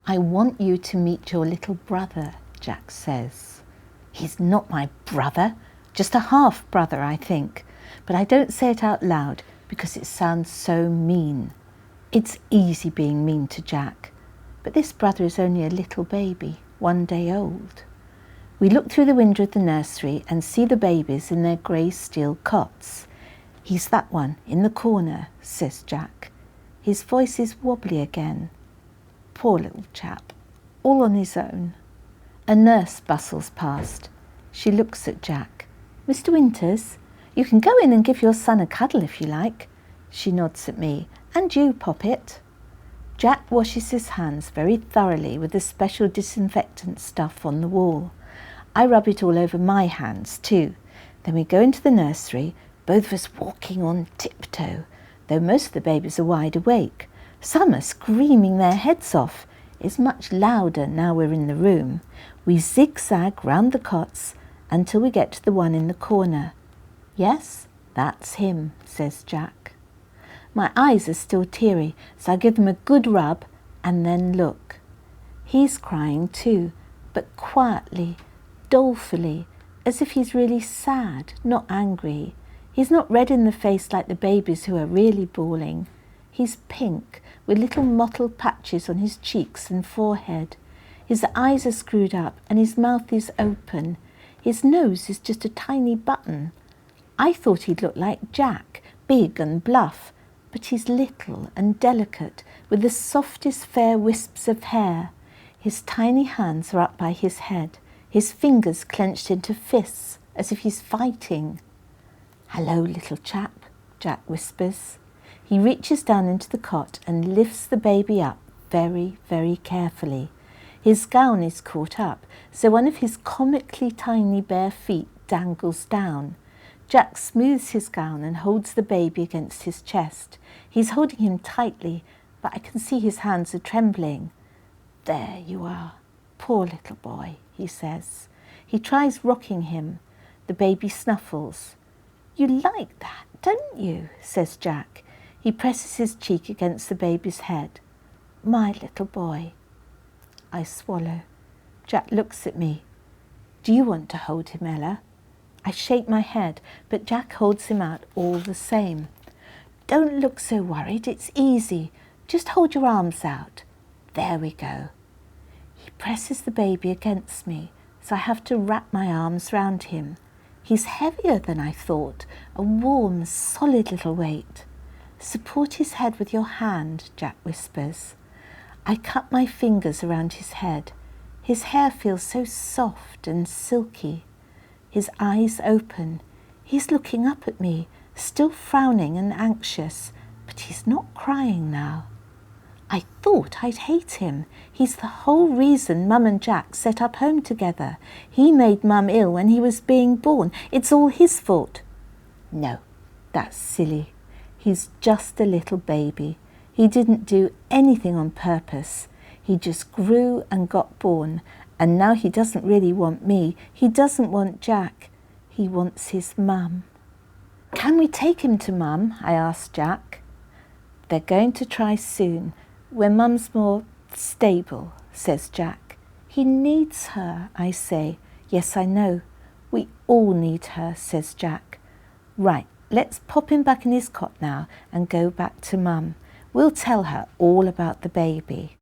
I want you to meet your little brother, Jack says. He's not my brother, just a half-brother, I think. But I don't say it out loud because it sounds so mean. It's easy being mean to Jack. But this brother is only a little baby, 1 day old. We look through the window of the nursery and see the babies in their grey steel cots. He's that one in the corner, says Jack. His voice is wobbly again. Poor little chap, all on his own. A nurse bustles past. She looks at Jack. Mr. Winters, you can go in and give your son a cuddle if you like. She nods at me. And you, Poppet. Jack washes his hands very thoroughly with the special disinfectant stuff on the wall. I rub it all over my hands too. Then we go into the nursery, both of us walking on tiptoe, though most of the babies are wide awake. Some are screaming their heads off. It's much louder now we're in the room. We zigzag round the cots until we get to the one in the corner. Yes, that's him, says Jack. My eyes are still teary, so I give them a good rub and then look. He's crying too, but quietly, dolefully, as if he's really sad, not angry. He's not red in the face like the babies who are really bawling. He's pink, with little mottled patches on his cheeks and forehead. His eyes are screwed up and his mouth is open. His nose is just a tiny button. I thought he'd look like Jack, big and bluff, but he's little and delicate, with the softest fair wisps of hair. His tiny hands are up by his head, his fingers clenched into fists, as if he's fighting. "Hello, little chap," Jack whispers. He reaches down into the cot and lifts the baby up very, very carefully. His gown is caught up, so one of his comically tiny bare feet dangles down. Jack smooths his gown and holds the baby against his chest. He's holding him tightly, but I can see his hands are trembling. "There you are, poor little boy," he says. He tries rocking him. The baby snuffles. "You like that, don't you?" says Jack. He presses his cheek against the baby's head. "My little boy." I swallow. Jack looks at me. "Do you want to hold him, Ella?" I shake my head, but Jack holds him out all the same. "Don't look so worried, it's easy. Just hold your arms out. There we go." He presses the baby against me, so I have to wrap my arms round him. He's heavier than I thought, a warm, solid little weight. "Support his head with your hand," Jack whispers. I cut my fingers around his head. His hair feels so soft and silky. His eyes open. He's looking up at me, still frowning and anxious, but he's not crying now. I thought I'd hate him. He's the whole reason Mum and Jack set up home together. He made Mum ill when he was being born. It's all his fault. No, that's silly. He's just a little baby. He didn't do anything on purpose. He just grew and got born, and now he doesn't really want me. He doesn't want Jack. He wants his mum. "Can we take him to Mum?" I asked Jack. "They're going to try soon, when Mum's more stable," says Jack. "He needs her," I say. "Yes, I know. We all need her," says Jack. "Right, let's pop him back in his cot now and go back to Mum. We'll tell her all about the baby."